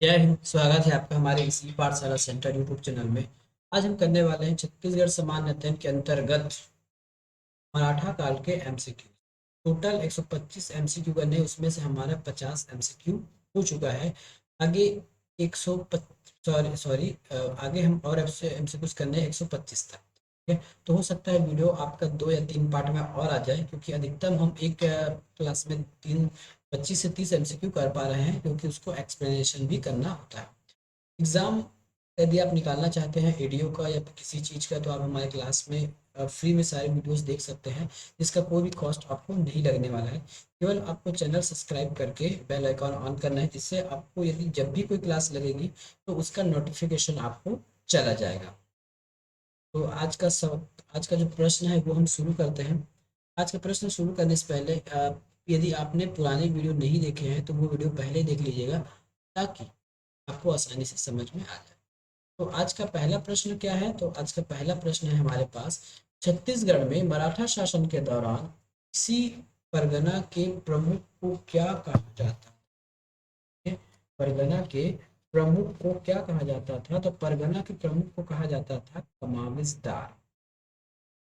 जय हिंद। स्वागत है आपका हमारे इसी पाठशाला सेंटर यूट्यूब चैनल में। आज हम करने वाले हैं छत्तीसगढ़ सामान्य अध्ययन के अंतर्गत मराठा काल के एमसीक्यू। टोटल 125 एमसीक्यू करने हैं, उसमें से हमारा 50 एमसीक्यू हो चुका है। आगे 100 सॉरी सॉरी आगे हम और एमसीक्यूज करने हैं 125 तक। ठीक है, तो हो सकता है वीडियो आपका 2 या 3 पार्ट में और आ जाए, क्योंकि अधिकतम हम एक क्लास में 25 से 30 एमसीक्यू कर पा रहे हैं, क्योंकि उसको एक्सप्लेनेशन भी करना होता है। एग्ज़ाम यदि आप निकालना चाहते हैं एडीओ का या फिर किसी चीज़ का, तो आप हमारे क्लास में फ्री में सारे वीडियोस देख सकते हैं, जिसका कोई भी कॉस्ट आपको नहीं लगने वाला है। केवल आपको चैनल सब्सक्राइब करके बेल आइकॉन ऑन करना है, जिससे आपको यदि जब भी कोई क्लास लगेगी तो उसका नोटिफिकेशन आपको चला जाएगा। तो आज का जो प्रश्न है वो हम शुरू करते हैं। आज का प्रश्न शुरू करने से पहले यदि आपने पुराने वीडियो नहीं देखे हैं तो वो वीडियो पहले देख लीजिएगा, ताकि आपको आसानी से समझ में आ जाए। तो आज का पहला प्रश्न क्या है? तो आज का पहला प्रश्न है हमारे पास, छत्तीसगढ़ में मराठा शासन के दौरान किसी परगना के प्रमुख को क्या कहा जाता है? परगना के प्रमुख को क्या कहा जाता था? तो परगना के प्रमुख को कहा जाता था कमाविसदार।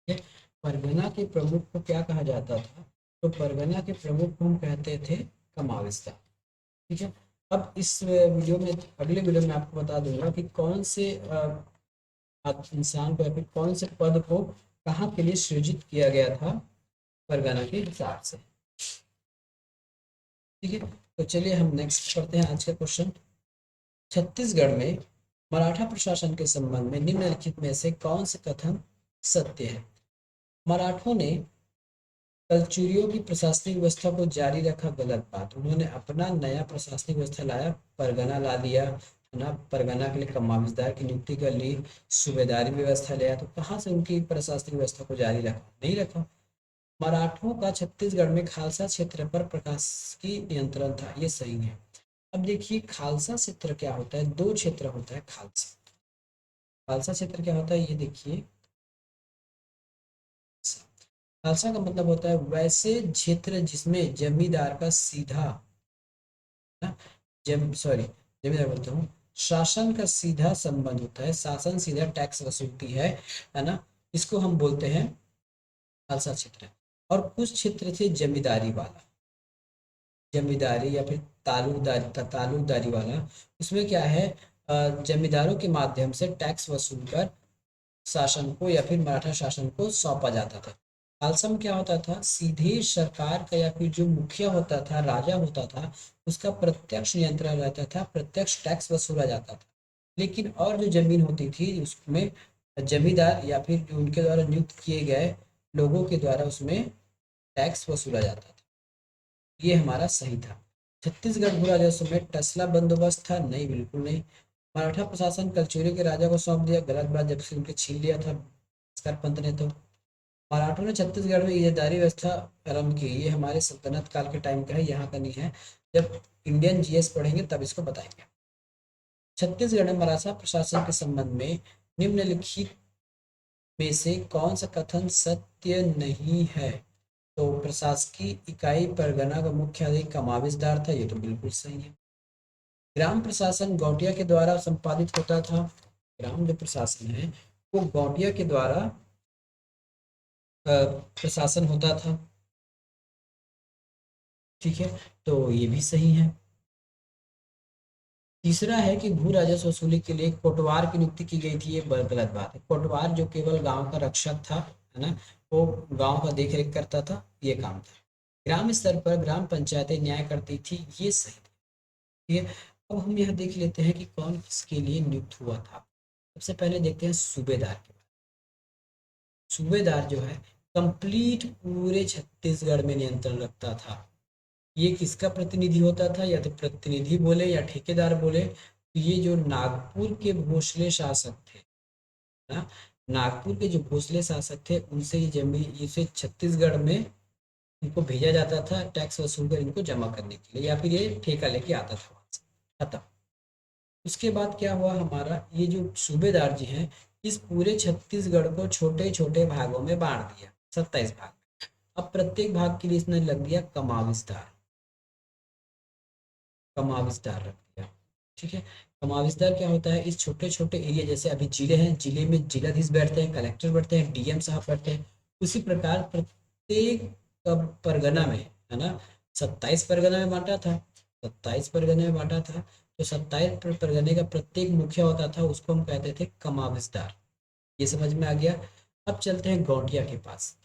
ठीक है? परगना के प्रमुख को क्या कहा जाता था? तो परगना के प्रमुख को हम कहते थे कमाविसदार। ठीक है, अब इस वीडियो में, अगले वीडियो में आपको बता दूंगा कि कौन से इंसान को या फिर कौन से पद को कहाँ के लिए सृजित किया गया था परगना के हिसाब से। ठीक है, तो चलिए हम नेक्स्ट पढ़ते हैं आज का क्वेश्चन। छत्तीसगढ़ में मराठा प्रशासन के संबंध में निम्नलिखित में से कौन से कथन सत्य है? मराठों ने कलचुरियों की प्रशासनिक व्यवस्था को जारी रखा, गलत बात। उन्होंने अपना नया प्रशासनिक व्यवस्था लाया, परगना ला दिया है ना, परगना के लिए कमाविसदार की नियुक्ति कर ली, सूबेदारी व्यवस्था लिया। तो कहाँ से उनकी प्रशासनिक व्यवस्था को जारी रखा? नहीं रखा। मराठों का छत्तीसगढ़ में खालसा क्षेत्र पर प्रशासकीय नियंत्रण था, ये सही है। अब देखिए, खालसा क्षेत्र क्या होता है? 2 क्षेत्र होता है खालसा। खालसा क्षेत्र क्या होता है, ये देखिए। खालसा का मतलब होता है वैसे क्षेत्र जिसमें जमींदार का सीधा, ना, जमींदार बोलता हूँ, शासन का सीधा संबंध होता है। शासन सीधा टैक्स वसूलती है ना, इसको हम बोलते हैं खालसा क्षेत्र। और कुछ क्षेत्र थे जमींदारी वाला, जमींदारी या फिर तालुकदारी वाला। उसमें क्या है, जमींदारों के माध्यम से टैक्स वसूल कर शासन को या फिर मराठा शासन को सौंपा जाता था। खालसा में क्या होता था, सीधे सरकार का या फिर जो मुखिया होता था, राजा होता था, उसका प्रत्यक्ष नियंत्रण रहता था, प्रत्यक्ष टैक्स वसूला जाता था। लेकिन और जो जमीन होती थी उसमें जमींदार या फिर जो उनके द्वारा नियुक्त किए गए लोगों के द्वारा उसमें टैक्स वसूला जाता था। ये हमारा सही था। छत्तीसगढ़ भू राजस्व में टसला बंदोबस्त था? नहीं, बिल्कुल नहीं। मराठा प्रशासन कलचुरी के राजा को सौंप दिया, गलत बात, जब से उनके छीन लिया था भास्कर पंत ने। तो मराठों ने छत्तीसगढ़ में इजादारी व्यवस्था आरंभ की, ये हमारे सल्तनत काल के टाइम का है, यहाँ का नहीं है। जब इंडियन जीएस पढ़ेंगे तब इसको बताएंगे। छत्तीसगढ़ में मराठा प्रशासन के संबंध में निम्नलिखित में से कौन सा कथन सत्य नहीं है? तो प्रशासकीय इकाई परगना का मुख्यालय कमाविसदार था, ये तो बिल्कुल सही है। ग्राम प्रशासन गौटिया के द्वारा संपादित होता था। ग्राम जो प्रशासन है वो गौटिया के द्वारा प्रशासन होता था। ठीक है, तो ये भी सही है। तीसरा है कि भू राजस्व वसूली के लिए कोटवार की नियुक्ति की गई थी, ये गलत बात है। कोटवार जो केवल गांव का रक्षक था, है ना, वो गांव का देख रेख करता था, ये काम था। ग्राम स्तर पर ग्राम पंचायतें न्याय करती थी, ये सही था। ठीक है, अब हम यह देख लेते हैं कि कौन किसके लिए नियुक्त हुआ था। सबसे पहले देखते हैं सूबेदार के बारे में। सूबेदार जो है कंप्लीट पूरे छत्तीसगढ़ में नियंत्रण रखता था। ये किसका प्रतिनिधि होता था? या तो प्रतिनिधि बोले या ठेकेदार बोले, तो ये जो नागपुर के भोसले शासक थे ना, नागपुर के जो भोसले शासक थे, उनसे ये जमीन, इसे छत्तीसगढ़ में इनको भेजा जाता था टैक्स वसूल कर इनको जमा करने के लिए, या फिर ये ठेका लेके आता था वहां से। खत्म। उसके बाद क्या हुआ, हमारा ये जो सूबेदार जी हैं, इस पूरे छत्तीसगढ़ को छोटे छोटे भागों में बांट दिया, 27 भाग। अब प्रत्येक भाग के लिए इसने लग दिया कमाविसदार, कमाविसदार रख दिया। ठीक है। कमाविजदार क्या होता है, इस छोटे छोटे एरिया, जैसे अभी जिले हैं, जिले में जिलाधीश बैठते हैं, कलेक्टर बैठते हैं, डीएम साहब बैठते हैं, उसी प्रकार प्रत्येक परगना में, है ना, 27 परगना में बांटा था, 27 परगने में बांटा था, तो 27 परगने का प्रत्येक मुखिया होता था, उसको हम कहते थे कमाविजदार। ये समझ में आ गया। अब चलते हैं गौटिया के पास।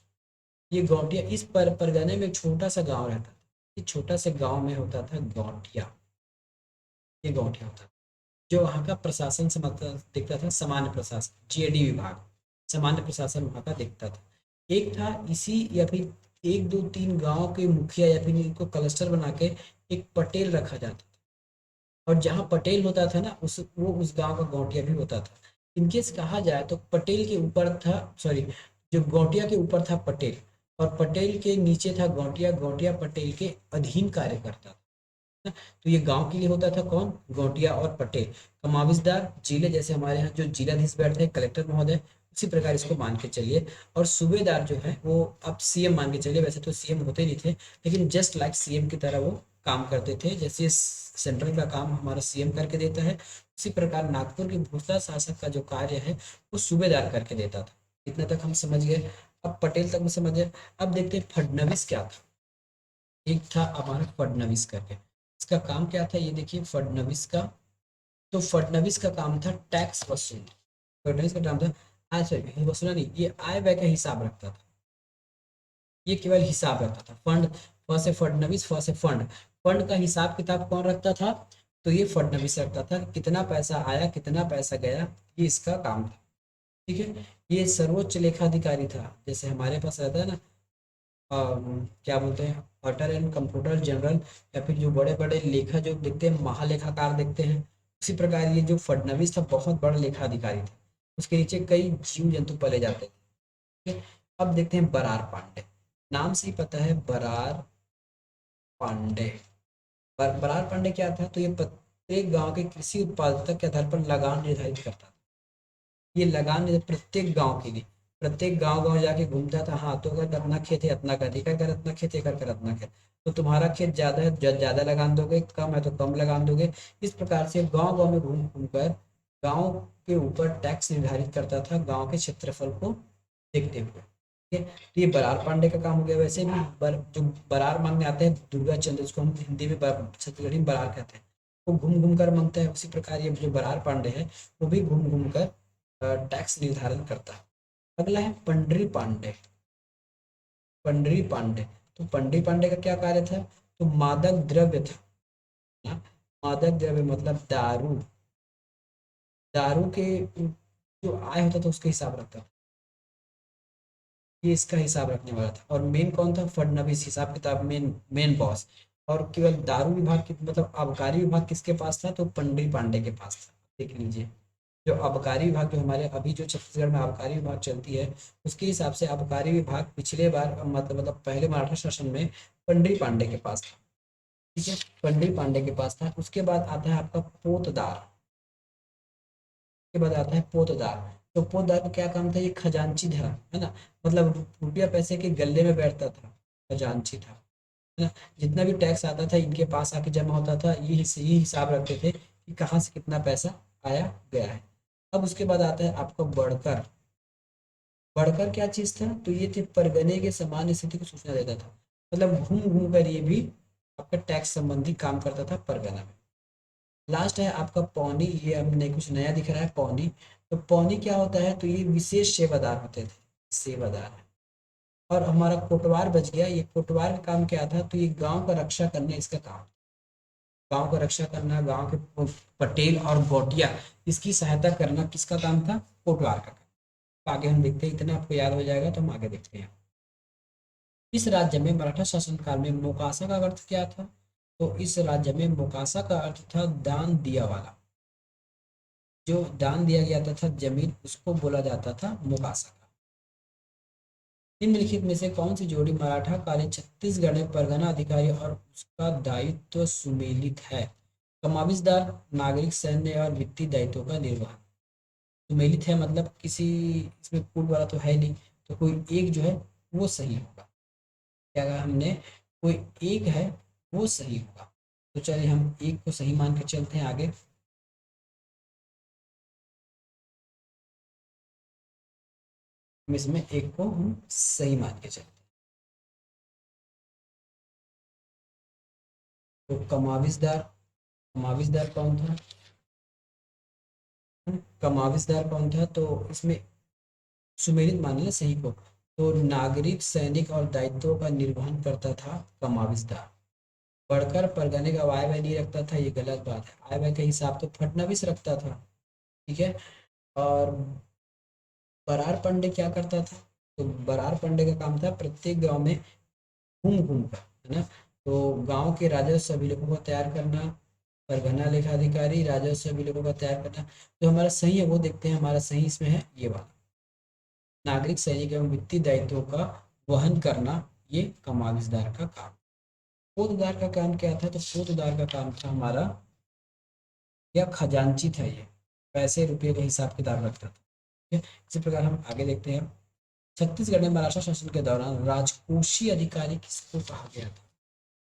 ये गौटिया, इस परगने में एक छोटा सा गांव रहता था, इस छोटा से गांव में होता था गौटिया। ये गौटिया होता था, जो वहाँ का प्रशासन से मतलब दिखता था, सामान्य प्रशासन, जीएडी विभाग, सामान्य प्रशासन वहाँ का दिखता था। एक था इसी, या फिर एक दो तीन गांव के मुखिया या फिर इनको क्लस्टर बना के एक पटेल रखा जाता था, और जहाँ पटेल होता था ना, उस गांव का गौटिया भी होता था। इनकेस कहा जाए तो पटेल के ऊपर था, सॉरी, जो गौटिया के ऊपर था पटेल, और पटेल के नीचे था गौटिया, गौटिया पटेल के अधीन कार्य करता था। तो ये गांव के लिए होता था कौन, गौटिया और पटेल। कमाविजदार जिले, जैसे हमारे यहाँ जो जिलाधीश बैठते हैं कलेक्टर महोदय, उसी प्रकार इसको मान के चलिए। और सूबेदार जो है वो अब सीएम मान के चलिए, वैसे तो सीएम होते नहीं थे, लेकिन जस्ट लाइक सीएम की तरह वो काम करते थे, जैसे सेंट्रल का काम हमारा सीएम करके देता है, उसी प्रकार नागपुर के भूतला शासक का जो कार्य है वो सूबेदार करके देता था। इतना तक हम समझ गए। अब पटेल तक में समझ गए। अब देखते हैं फडनवीस क्या था। एक था हमारा फडनवीस करके, इसका काम क्या था, ये देखिए फडनवीस का। तो फडनवीस का काम था टैक्स वसूल। फडनवीस का काम था आय, सॉरी वसूला नहीं, ये आय व्यय का हिसाब रखता था, ये केवल हिसाब रखता था। फंड, फ से फडनवीस, फ से फंड, फंड का हिसाब किताब कौन रखता था, तो ये फडनवीस रखता था, कितना पैसा आया कितना पैसा गया, ये इसका काम था। ठीक है। ये सर्वोच्च लेखाधिकारी था, जैसे हमारे पास रहता है ना, क्या बोलते हैं, ऑडिटर एंड कंप्यूटर जनरल, या फिर जो बड़े बड़े लेखा जो देखते हैं महालेखाकार देखते हैं, उसी प्रकार ये जो फडनवीस था बहुत बड़ा लेखा अधिकारी था, उसके नीचे कई जीव जंतु पाले जाते थे। ठीक है? अब देखते हैं बरार पांडे, नाम से ही पता है बरार पांडे। बरार पांडे क्या था, तो ये प्रत्येक गांव के कृषि उत्पादकता के आधार पर लगान निर्धारित करता था। ये लगान प्रत्येक गांव के लिए, प्रत्येक गांव गांव जाके घूमता था, हाँ तो अगर अपना खेत है इतना कर, एक अगर अपना खेत है कर अपना खेत, तो तुम्हारा खेत ज्यादा है ज्यादा लगान दोगे, कम है तो कम लगान दोगे। इस प्रकार से गांव गांव में घूम घूम कर गांव के ऊपर टैक्स निर्धारित करता था, गांव के क्षेत्रफल को देखते हुए। ठीक है, तो ये बरार पांडे का काम हो गया। वैसे भी जो बरार मांगने आते हैं दुर्गा चंद्र, जिसको हम हिंदी में छत्तीसगढ़ी में बरार कहते हैं, वो घूम घूम कर मांगता है। उसी प्रकार ये जो बरार पांडे है वो भी घूम घूम कर टैक्स निर्धारण करता है। अगला है पंडरी पांडे। पंडरी पांडे, तो पंडरी पांडे का क्या कार्य था, तो मादक द्रव्य था ना? मादक द्रव्य मतलब दारू, दारू के जो आय होता था उसके हिसाब रखता था, ये इसका हिसाब रखने वाला था। और मेन कौन था, फडनवीस, हिसाब किताब मेन मेन बॉस। और केवल दारू विभाग की मतलब आबकारी विभाग किसके पास था, तो पंडरी पांडे के पास था। देख लीजिए, जो आबकारी विभाग, जो हमारे अभी जो छत्तीसगढ़ में आबकारी विभाग चलती है, उसके हिसाब से आबकारी विभाग पिछले बार मतलब पहले मराठा शासन में पंडरी पांडे के पास था। ठीक है, पंडरी पांडे के पास था। उसके बाद आता है आपका पोतदार, के बाद आता है पोतदार। तो पोतदार का क्या काम था, ये खजांची था, है ना, मतलब रुपया पैसे के गले में बैठता था, खजांची था, है ना। जितना भी टैक्स आता था इनके पास आके जमा होता था, ये हिसाब रखते थे कि कहाँ से कितना पैसा आया गया है। अब उसके बाद आता है आपका बढ़कर। बढ़कर क्या चीज था, तो ये थे परगने के सामान्य स्थिति को सूचना देता था, मतलब घूम घूम कर ये भी आपका टैक्स संबंधी काम करता था परगना में। लास्ट है आपका पौनी, ये हमने कुछ नया दिख रहा है पौनी। तो पौनी क्या होता है, तो ये विशेष सेवादार होते थे, सेवादार। और हमारा कोटवार बच गया, ये कोटवार का काम क्या था, तो ये गांव का रक्षा करना इसका काम, गांव का रक्षा करना, गांव के पटेल और गोटिया इसकी सहायता करना किसका काम था, कोटवार का काम। आगे हम देखते हैं, इतना आपको याद हो जाएगा तो हम आगे देखते हैं। इस राज्य में मराठा शासन काल में मोकासा का अर्थ क्या था, तो इस राज्य में मोकासा का अर्थ था दान दिया वाला, जो दान दिया गया था जमीन, उसको बोला जाता था मोकासा का। निम्नलिखित में से कौन सी जोड़ी मराठा कालीन छत्तीसगढ़ में परगना अधिकारी और उसका दायित्व सुमेलित है, कमाविजदार, नागरिक, सैन्य और वित्तीय दायित्वों का निर्वहन। सुमेलित है मतलब किसी, इसमें पूर्व वाला तो है नहीं, तो कोई एक जो है वो सही होगा। क्या कहा हमने, कोई एक है वो सही होगा। तो चलिए हम एक को सही मान के चलते हैं आगे। इसमें एक को हम सही मान के चलते हैं। तो कमाविजदार, कमाविजदार कौन था? कमाविजदार कौन था? तो इसमें सुमेलित मान लें सही को। तो नागरिक, सैनिक और दायित्वों का निर्वहन करता था कमाविजदार। बढ़कर परगने का वाय वाय नहीं रखता था, ये गलत बात है। आय व्यय के हिसाब तो फडणवीस रखता था, ठीक है। और बरार पंडे क्या करता था? तो बरार पंडे का काम था प्रत्येक गांव में घूम घूम कर, है ना, तो गांव के राजस्व अभिलेखों को तैयार करना। परगना लेखाधिकारी राजस्व अभिलेखों का तैयार करना। जो हमारा सही है वो देखते हैं। हमारा सही इसमें है ये वाला, नागरिक, सैनिक एवं वित्तीय दायित्वों का वहन करना, ये कमाविजदार का काम। पोतदार का काम क्या था? तो पोतदार का काम था हमारा, या खजांची था, ये पैसे रुपये का हिसाब किताब रखता था, ठीक है। इसी प्रकार हम आगे देखते हैं। छत्तीसगढ़ में मराठा शासन के दौरान राजकोषीय अधिकारी किसको कहा गया था?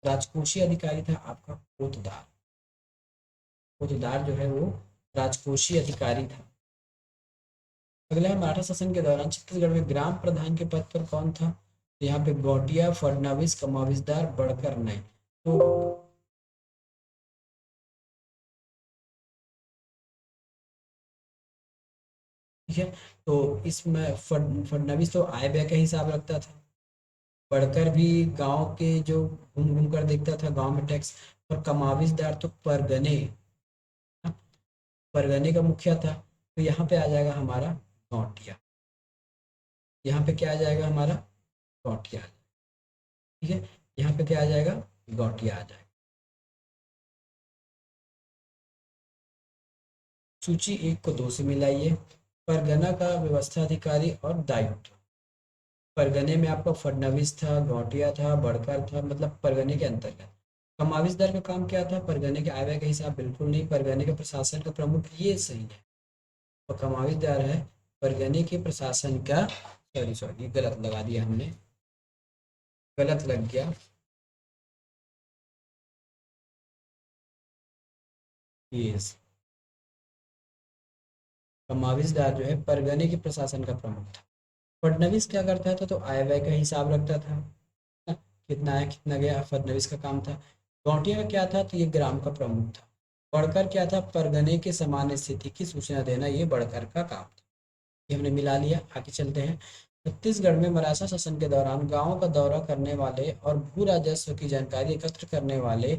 राजकोषीय अधिकारी था आपका पोतदार। पोतदार जो है वो राजकोषीय अधिकारी था। अगला है, मराठा शासन के दौरान छत्तीसगढ़ में ग्राम प्रधान के पद पर कौन था? तो यहाँ पे गौटिया, फडणवीस, कमाविजदार, बड़कर नहीं। तो ठीक है, तो इसमें फडणवीस तो आय व्यय का हिसाब रखता था। बढ़कर भी गांव के जो घूम घूम कर देखता था गांव में टैक्स। और कमाविजदार तो परगने, हाँ, परगने का मुखिया था। तो यहाँ पे आ जाएगा हमारा गौटिया। यहाँ पे क्या आ जाएगा हमारा? गौटिया, ठीक है। यहाँ पे क्या आ जाएगा? गौटिया आ जाएगा। सूची एक को दो से मिलाइए। परगना का व्यवस्था अधिकारी और दायित्व। परगने में आपका फडणवीस था, गौटिया था, बड़कर था, मतलब परगने के अंतर्गत। कमाविजदार का काम क्या था? परगने के आय व्यय का हिसाब बिल्कुल नहीं, परगने के प्रशासन का प्रमुख, ये सही है। और कमाविजदार है परगने के प्रशासन का, सॉरी सॉरी गलत लगा दिया हमने, गलत लग गया। ये कमाविजदार जो है परगने के प्रशासन का प्रमुख था। फडणवीस क्या करता था? तो आय व्यय का हिसाब रखता था, ना, कितना आया कितना गया, फडणवीस का काम था। गौटिया का क्या था? तो ये ग्राम का प्रमुख था। बड़कर क्या था? परगने के सामान्य स्थिति की सूचना देना, ये बड़कर का काम था। ये हमने मिला लिया। आगे चलते हैं। छत्तीसगढ़ में मराठा शासन के दौरान गांवों का दौरा करने वाले और भू राजस्व की जानकारी एकत्र करने वाले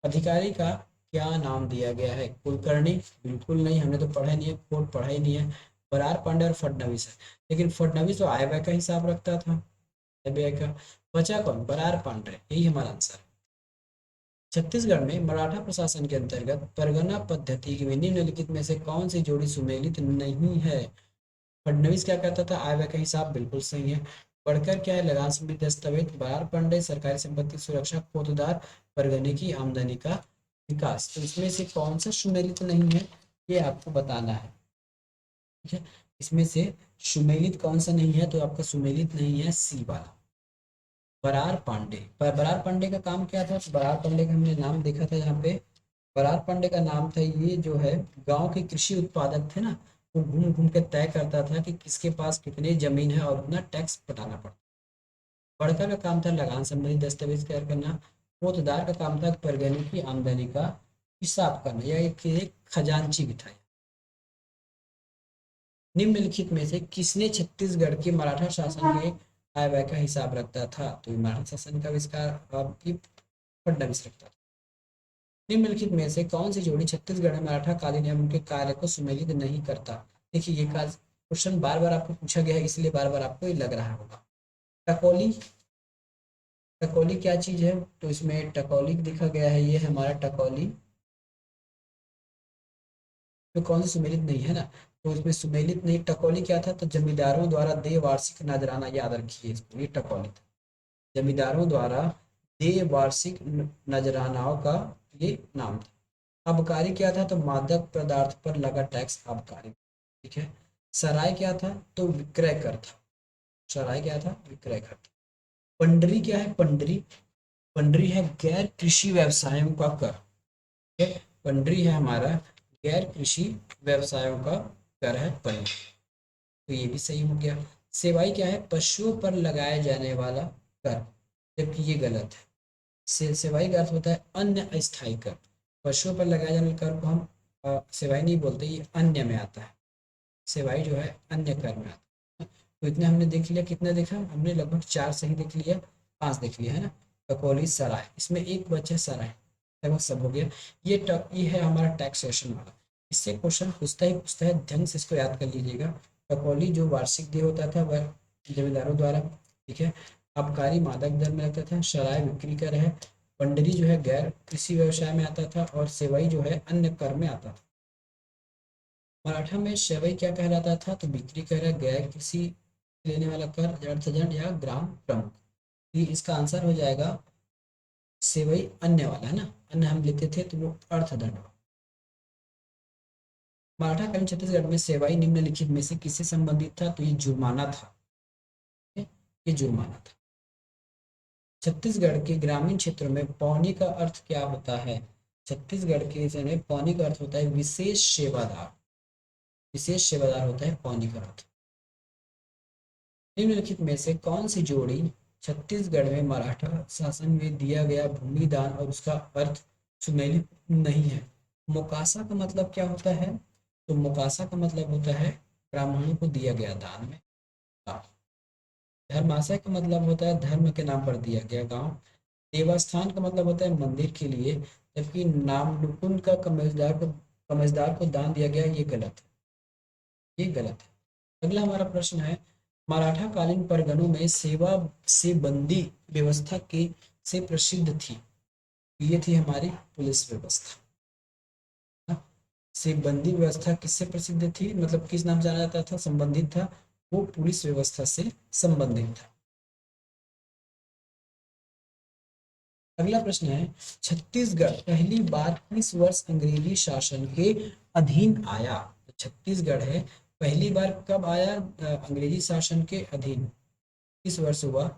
अधिकारी का क्या नाम दिया गया है? कुलकर्णी? बिल्कुल नहीं, हमने तो पढ़ा नहीं है, कोड पढ़ा ही नहीं है। बरार पांडे और फडणवीस है। लेकिन फडणवीस तो आय व्यय का हिसाब रखता था, आय व्यय का। बचा कौन? बरार पांडे, यही हमारा आंसर है। छत्तीसगढ़ में मराठा प्रशासन के अंतर्गत परगना पद्धति की निम्नलिखित में से कौन सी जोड़ी सुमेलित नहीं है? फडणवीस क्या कहता था? आय व्यय का हिसाब बिल्कुल सही है। बढ़कर क्या है? लगान संबंधी दस्तावेज। बरार पंडे सरकारी संपत्ति सुरक्षा। पोतदार परगने की आमदनी का विकास। तो इसमें से कौन सा सुमेलित नहीं है, ये आपको बताना है, ठीक है। इसमें से सुमेलित कौन सा नहीं है? तो आपका सुमेलित नहीं है सी वाला, बरार पांडे। पर बरार पांडे का काम क्या था? बरार पांडे का हमने नाम देखा था यहाँ पे। बरार पांडे का नाम था, ये जो है गांव के कृषि उत्पादक थे ना, वो घूम घूम के तय करता था कि किसके पास कितनी जमीन है और उतना टैक्स पटाना पड़ता। बड़का का काम था लगान संबंधी दस्तावेज तैयार करना। पोतदार का काम था परगने की आमदनी का हिसाब करना, या एक खजांची भी था। निम्नलिखित में से किसने छत्तीसगढ़ के मराठा शासन के आय व्यय का हिसाब रखता था? तो मराठा शासन का विस्तार फडणवीस रखता था। निम्नलिखित में से कौन सी जोड़ी छत्तीसगढ़ में मराठा कालीन एवं उनके कार्य को सुमेलित नहीं करता? देखिए ये क्वेश्चन बार बार आपको पूछा गया है, इसलिए बार बार आपको ये लग रहा होगा। टकोली, टकोली क्या चीज है? तो इसमें टकोली दिखा गया है, ये है हमारा टकोली। तो कौन सी सुमेलित नहीं है ना, तो इसमें सुमेलित नहीं। टकोली क्या था? तो जमींदारों द्वारा देय वार्षिक नजराना, याद रखिए इसको, ये टकोली था। जमींदारों द्वारा देय वार्षिक नजरानाओं का ये नाम था। आबकारी क्या था? तो मादक पदार्थ पर लगा टैक्स आबकारी, ठीक है। सराय क्या था? तो विक्रय कर था। सराय क्या था? विक्रय कर था। पंडरी क्या है? पंडरी, पंडरी है गैर कृषि व्यवसायों का कर, ठीक है। पंडरी है हमारा गैर कृषि व्यवसायों का कर है पंडरी। तो ये भी सही हो गया। सेवाई क्या है? पशुओं पर लगाया जाने वाला कर, जबकि ये गलत है। सेवाई का अर्थ होता है अन्य अस्थायी कर। पशुओं पर लगाए जाने वाले कर को हम सेवाई नहीं बोलते, ये अन्य में आता है। सेवाई जो है अन्य कर में आता है। तो इतने हमने देख लिया। कितना देखा हमने? लगभग 4 सही देख लिया, 5 देख लिया है ना। ककोली सराय, इसमें एक बचा सराय, लगभग सब हो गया। ये है हमारा टैक्सेशन वाला। इससे क्वेश्चन पूछता ही पूछता है, ढंग से इसको याद कर लीजिएगा। ककोली जो वार्षिक देय होता था वह जमींदारों द्वारा, ठीक है। आबकारी मादक दर में लगता था। सराय बिक्री कर है। पंडरी जो है गैर कृषि व्यवसाय में आता था, और सेवाई जो है अन्य कर में आता था। मराठा में सेवई क्या कहलाता था? तो बिक्री कर है, गैर कृषि लेने वाला कर, अर्थदंड या ग्राम प्रमुख। ये इसका आंसर हो जाएगा सेवई अन्य वाला, है ना। अन्य हम लेते थे तो वो अर्थदंड। मराठा कालीन छत्तीसगढ़ में सेवाई निम्नलिखित में से किससे संबंधित था? तो ये जुर्माना था, ठीक है? ये जुर्माना था। छत्तीसगढ़ के ग्रामीण क्षेत्रों में पौनी का अर्थ क्या होता है? छत्तीसगढ़ के में पौनी का अर्थ होता है विशेष सेवादार। विशेष सेवादार होता है पौनी का अर्थ। निम्नलिखित में से कौन सी जोड़ी छत्तीसगढ़ में मराठा शासन में दिया गया भूमि दान और उसका अर्थ सुमेलित नहीं है? मोकासा का मतलब क्या होता है? तो मोकासा का मतलब होता है ब्राह्मणों को दिया गया दान में गाँव। धर्माशय का मतलब होता है धर्म के नाम पर दिया गया गांव। देवस्थान का मतलब होता है मंदिर के लिए, जबकि नामनुकुन का कमजदार को दान दिया गया, ये गलत है, ये गलत है। अगला हमारा प्रश्न है, मराठा कालीन परगनों में सेवा से बंदी व्यवस्था की से प्रसिद्ध थी। ये थी हमारी पुलिस व्यवस्था। हाँ, से बंदी व्यवस्था किससे प्रसिद्ध थी, मतलब किस नाम से जाना जाता था, संबंधित था? वो पुलिस व्यवस्था से संबंधित था। अगला प्रश्न है, छत्तीसगढ़ पहली बार किस वर्ष अंग्रेजी शासन के अधीन आया? तो छत्तीसगढ़ है पहली बार कब आया अंग्रेजी शासन के अधीन? किस वर्ष हुआ?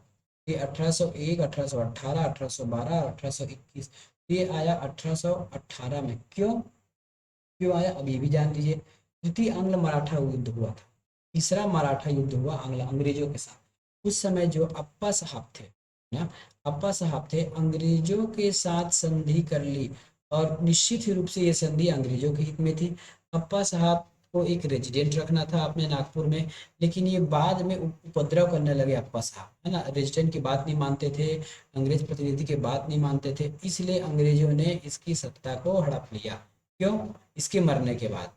ये 1801, 1818, 1812, 1821। ये आया 1818 में। क्यों क्यों आया अब ये भी जान लीजिए। द्वितीय आंग्ल मराठा युद्ध हुआ था। तीसरा मराठा युद्ध हुआ अंग्रेजों के साथ। उस समय जो अप्पा साहब थे ना, अप्पा साहब थे, अंग्रेजों के साथ संधि कर ली, और निश्चित ही रूप से ये संधि अंग्रेजों के हित में थी। अप्पा साहब को एक रेजिडेंट रखना था अपने नागपुर में, लेकिन ये बाद में उपद्रव करने लगे अप्पा साहब, है ना। रेजिडेंट की बात नहीं मानते थे, अंग्रेज प्रतिनिधि की बात नहीं मानते थे, इसलिए अंग्रेजों ने इसकी सत्ता को हड़प लिया। क्यों? इसके मरने के बाद,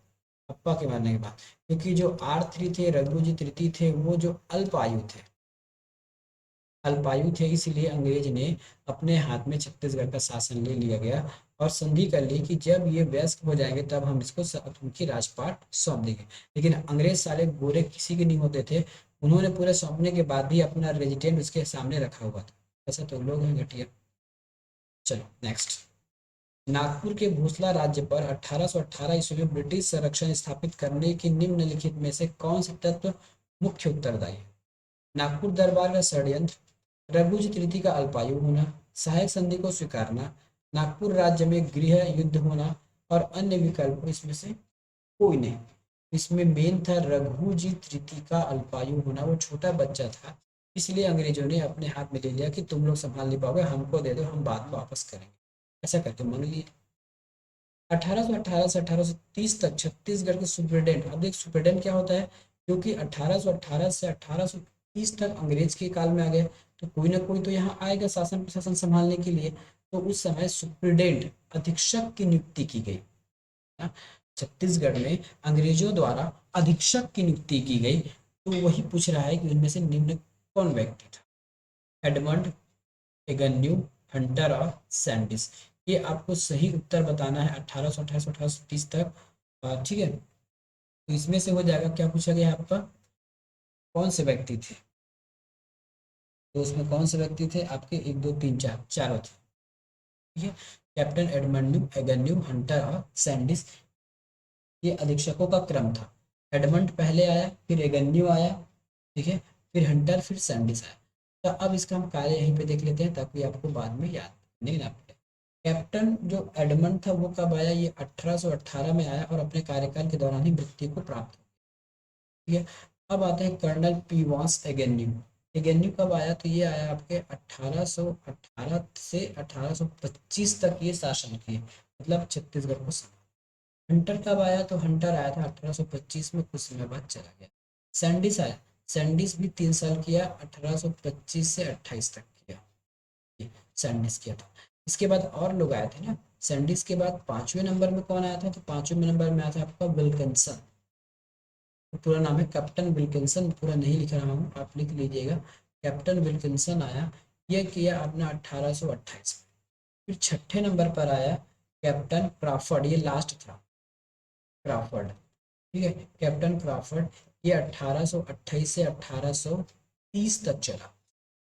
अप्पा के मरने के बाद। क्योंकि जो R3 थे, रघुजी तृतीय थे, वो जो अल्पायु थे, अल्पायु थे, इसलिए अंग्रेज ने अपने हाथ में छत्तीसगढ़ का शासन ले लिया गया, और संधि कर ली कि जब ये वयस्क हो जाएंगे तब हम इसको उनकी राजपाट सौंप देंगे। लेकिन अंग्रेज साले गोरे किसी के नहीं होते थे, उन्होंने पूरे सौंपने के बाद भी अपना रेजिडेंट उसके सामने रखा हुआ था। ऐसा तो लोग हैं घटिया। चलो नेक्स्ट। नागपुर के भोसला राज्य पर 1818 ईस्वी में ब्रिटिश संरक्षण स्थापित करने की निम्नलिखित में से कौन सा तत्व मुख्य उत्तरदायी है? नागपुर दरबार का षड्यंत्र, रघुजी तृतीय का अल्पायु होना, सहायक संधि को स्वीकारना, नागपुर राज्य में गृह युद्ध होना, और अन्य विकल्प इसमें से कोई नहीं। इसमें मेन था रघुजी तृतीय का अल्पायु होना, वो छोटा बच्चा था, इसलिए अंग्रेजों ने अपने हाथ में ले लिया कि तुम लोग संभाल नहीं पाओगे, हमको दे दो, हम बाद में वापस करेंगे। ऐसा करके मांग लिए। 1818 से 1830 तक छत्तीसगढ़ के सुप्रीडेंट, अब देख सुप्रीडेंट क्या होता है, क्योंकि 1818 से 1830 तक अंग्रेज के काल में आ गए, तो कोई ना कोई तो यहाँ आएगा शासन प्रशासन संभालने के लिए। तो उस समय सुप्रीडेंट अधीक्षक की नियुक्ति की गई ना। छत्तीसगढ़ में अंग्रेजों द्वारा अधीक्षक की नियुक्ति की गई। तो वही पूछ रहा है कि उनमें से निम्न कौन व्यक्ति था? एडमंड, एगन्यू, हंटर और सैंडिस। ये आपको सही उत्तर बताना है 1828 से 1830 तक। ठीक है, तो इसमें से हो जाएगा, क्या पूछा गया है आपका, कौन से व्यक्ति थे? तो उसमें कौन से व्यक्ति थे आपके? एक दो तीन चार, चारों थे, ठीक है। कैप्टन एडमंड एगन्यू, हंटर और सैंडिस, ये अधीक्षकों का क्रम था। एडमंड पहले आया, फिर एगन्यू आया, ठीक है, फिर हंटर, फिर सैंडिस आया। तो अब इसका हम कार्य यहीं पे देख लेते हैं ताकि आपको बाद में याद नहीं ना पड़े। कैप्टन जो एडमंड था वो कब आया? ये 1818 में आया, और अपने कार्यकाल के दौरान ही मृत्यु को प्राप्त हुआ, ठीक है। अब आते हैं कर्नल पीवांस एगेन्यू। एगेन्यू कब आया? तो ये आया आपके 1818 से 1825 तक ये शासन किए, मतलब छत्तीसगढ़ को। हंटर कब आया? तो हंटर आया था 1825 में, कुछ समय बाद चला गया। सैंडिस आया, सैंडिस भी 3 साल किया, 1825 से 28 तक किया, ये सैंडिस किया था। इसके बाद और लोग आए थे ना। सैंडिस के बाद 5वें नंबर में कौन आया था? तो 5वें नंबर में आया था आपका विल्किंसन। पूरा नाम है कैप्टन विल्किंसन, पूरा नहीं लिख रहा हूँ, आप लिख लीजिएगा। कैप्टन विल्किंसन आया, ये किया अपना 1828 में। फिर 6ठे नंबर पर आया कैप्टन क्राफर्ड, ये लास्ट था, क्राफर्ड। ठीक है, कैप्टन क्राफर्ड, ये 1828 से 1830 तक चला,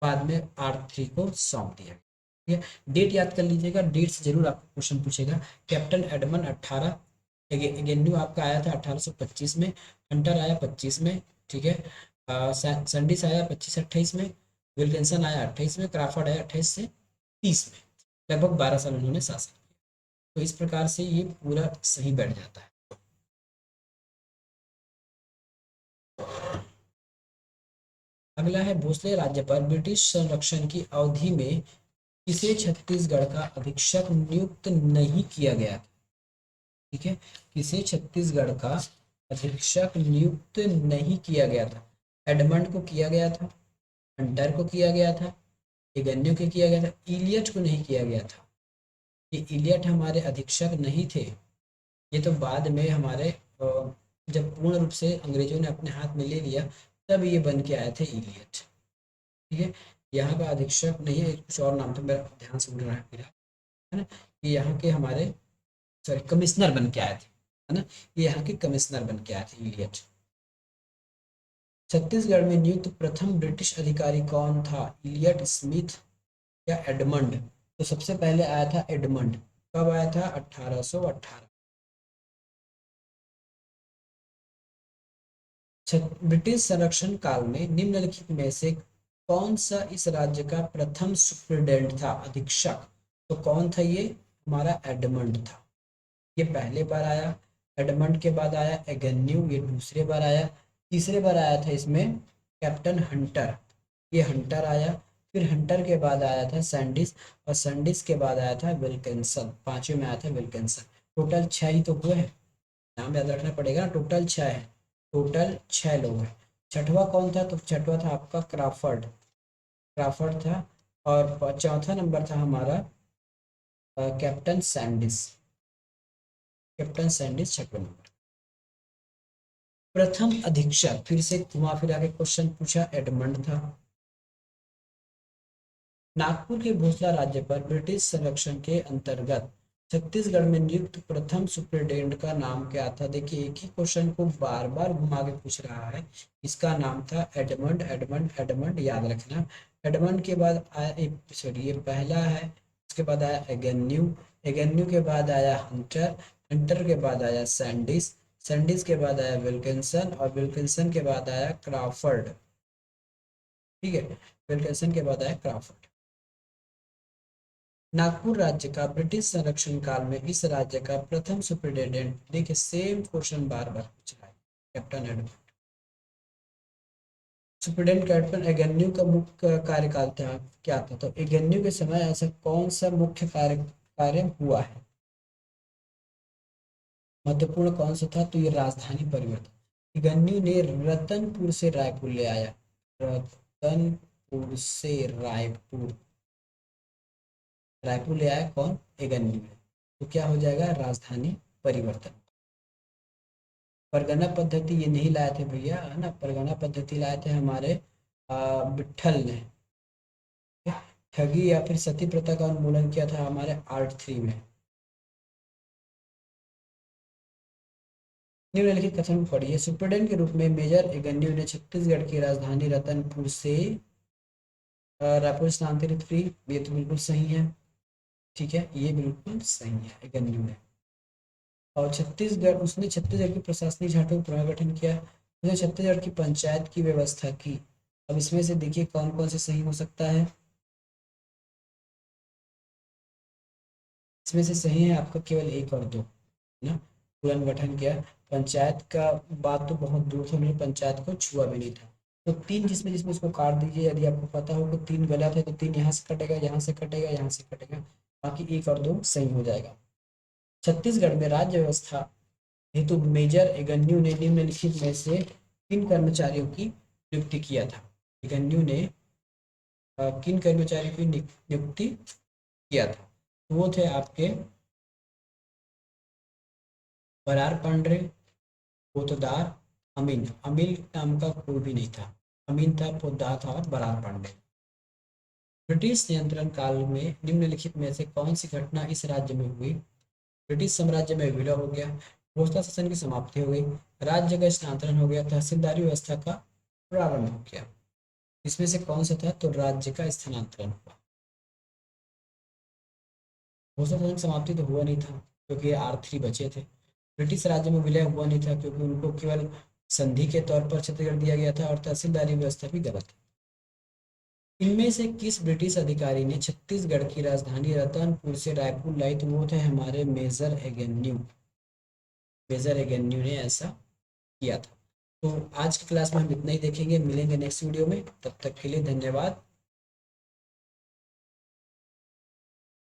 बाद में R3 को सौंप दिया। ठीक है, डेट याद कर लीजिएगा, डेट से जरूर आपको क्वेश्चन पूछेगा। कैप्टन एडमंड 18, एगेन्यू आपका आया था 1825 में, हंटर आया 25 में, ठीक है, सैंडिस आया 25-28 में, विल्किंसन आया 28 में, क्राफर्ड आया 28 से 30 में। लगभग 12 साल उन्होंने शासन किया। तो इस प्रकार से ये पूरा सही बैठ जाता है। अगला है भोसले राज्य पर ब्रिटिश संरक्षण की अवधि में किसे छत्तीसगढ़ का अधीक्षक नियुक्त नहीं किया गया था? ठीक है, किसे छत्तीसगढ़ का अधीक्षक नियुक्त नहीं किया गया था? एडमंड को किया गया था, हंटर को किया गया था, एगन्यू को किया गया था, इलियट को नहीं किया गया था। ये इलियट हमारे अधीक्षक नहीं थे, ये तो बाद में हमारे जब पूर्ण रूप से अंग्रेजों ने अपने हाथ में ले लिया, तब ये बन के आए थे इलियट। ठीक है, यहाँ का अधीक्षक नहीं है, कुछ और नाम था, मेरा ध्यान से उड़ रहा है मेरा, है ना। ये यहाँ के हमारे, सॉरी, कमिश्नर बन के आए थे, है ना। ये यहाँ के कमिश्नर बन के आए थे इलियट। छत्तीसगढ़ में नियुक्त प्रथम ब्रिटिश अधिकारी कौन था? इलियट, स्मिथ या एडमंड? तो सबसे पहले आया था एडमंड। कब आया था? 1818। ब्रिटिश संरक्षण काल में निम्नलिखित में से कौन सा इस राज्य का प्रथम सुप्रिटेंडेंट था, अधीक्षक? तो कौन था ये? हमारा एडमंड था, ये पहले बार आया। एडमंड के बाद आया एगन्यू, ये दूसरे बार आया। तीसरे बार आया था इसमें कैप्टन हंटर, ये हंटर आया। फिर हंटर के बाद आया था सैंडिस, और सैंडिस के बाद आया था विल्किंसन, पांचवें में आया था विल्किंसन। टोटल 6 ही तो हुए हैं, नाम याद रखना पड़ेगा, टोटल 6 है, टोटल 6 लोग हैं। छठवा कौन था? तो छठवा था आपका क्राफर्ड, क्राफर्ड था। और चौथा नंबर था हमारा कैप्टन सैंडिस, कैप्टन सैंडिस छठवें नंबर। प्रथम अधीक्षक, फिर से घुमा फिरा के क्वेश्चन पूछा, एडमंड था। नागपुर के भोसला राज्य पर ब्रिटिश संरक्षण के अंतर्गत छत्तीसगढ़ में नियुक्त प्रथम सुप्रिटेंडेंट का नाम क्या था? देखिए, एक ही क्वेश्चन को बार बार घुमा के पूछ रहा है। इसका नाम था एडमंड, एडमंड, एडमंड, याद रखना। एडमंड के बाद आया, सॉरी, ये पहला है, उसके बाद आया एगेन्यू, एगेन्यू के बाद आया हंटर, हंटर के बाद आया सैंडिस, सैंडिस के बाद आया विल्किंसन, और विल्किंसन के बाद आया क्राफर्ड। ठीक है, विल्किंसन के बाद आया क्राफर्ड। नागपुर राज्य का ब्रिटिश संरक्षण काल में इस राज्य का प्रथम सुप्रिटेंडेंट, देखिए सेम क्वेश्चन बार बार पूछ रहा है, captain Edmund. Superintendent captain Agnew का मुख्य कार्यकाल था, क्या था? तो एगेन्यू के समय ऐसा कौन सा मुख्य कार्य हुआ है, महत्वपूर्ण कौन सा था? तो ये राजधानी परिवर्तन। एगेन्यू ने रतनपुर से रायपुर ले आया, रतनपुर से रायपुर, रायपुर ले आया कौन? एगेन्यू ने। तो क्या हो जाएगा? राजधानी परिवर्तन। परगना पद्धति ये नहीं लाए थे भैया, है ना, परगना पद्धति लाए थे हमारे विट्ठल ने। ठगी या फिर सती प्रथा का उन्मूलन किया था हमारे R3 में। निम्नलिखित कथन पढ़िए, सुप्रिटेंडेंट के रूप में मेजर एगन्यू ने छत्तीसगढ़ की राजधानी रतनपुर से रायपुर स्थानांतरित की। ये तो बिल्कुल सही है, ठीक है, ये बिल्कुल सही है, एगन्यू ने। और छत्तीसगढ़, उसने छत्तीसगढ़ की प्रशासनिक झांकियों का पुनर्गठन किया, उसने छत्तीसगढ़ की पंचायत की व्यवस्था की। अब इसमें से देखिए कौन कौन से सही हो सकता है। इसमें से सही है आपका केवल एक और दो, है ना। पुनर्गठन किया, पंचायत का बात तो बहुत दूर से, उन्होंने पंचायत को छुआ भी नहीं था। तो तीन जिसमें जिसमें इसको काट दीजिए, यदि आपको पता हो कि तीन गलत है तो तीन यहाँ से कटेगा, यहाँ से कटेगा, यहाँ से कटेगा, बाकी एक और दो सही हो जाएगा। छत्तीसगढ़ में राज्य व्यवस्था हेतु मेजर एगन्यू ने निम्नलिखित में से किन कर्मचारियों की नियुक्ति किया था? एगन्यू ने किन कर्मचारियों की नियुक्ति किया था? तो वो थे आपके बरार पांडे, पोतदार, अमीन। अमीन नाम का कोई भी नहीं था, अमीन था, पोतदार था और बरार पांडे। ब्रिटिश नियंत्रण काल में निम्नलिखित में से कौन सी घटना इस राज्य में हुई? ब्रिटिश साम्राज्य में विलय हो गया, भोसले शासन की समाप्ति हो गई, राज्य का स्थानांतरण हो गया, तहसीलदारी व्यवस्था का प्रारंभ हो गया। इसमें से कौन सा था? तो राज्य का स्थानांतरण हुआ। भोसले शासन की समाप्ति तो हुआ नहीं था क्योंकि R3 बचे थे। ब्रिटिश राज्य में विलय हुआ नहीं था क्योंकि उनको केवल संधि के तौर पर छत्तीसगढ़ दिया गया था, और तहसीलदारी व्यवस्था भी गलत है। इनमें से किस ब्रिटिश अधिकारी ने छत्तीसगढ़ की राजधानी रतनपुर से रायपुर लाई? तो वो थे हमारे मेजर एगेन्यू। मेजर एगेन्यू ने ऐसा किया था। तो आज की क्लास में हम इतना ही देखेंगे, मिलेंगे नेक्स्ट वीडियो में, तब तक के लिए धन्यवाद।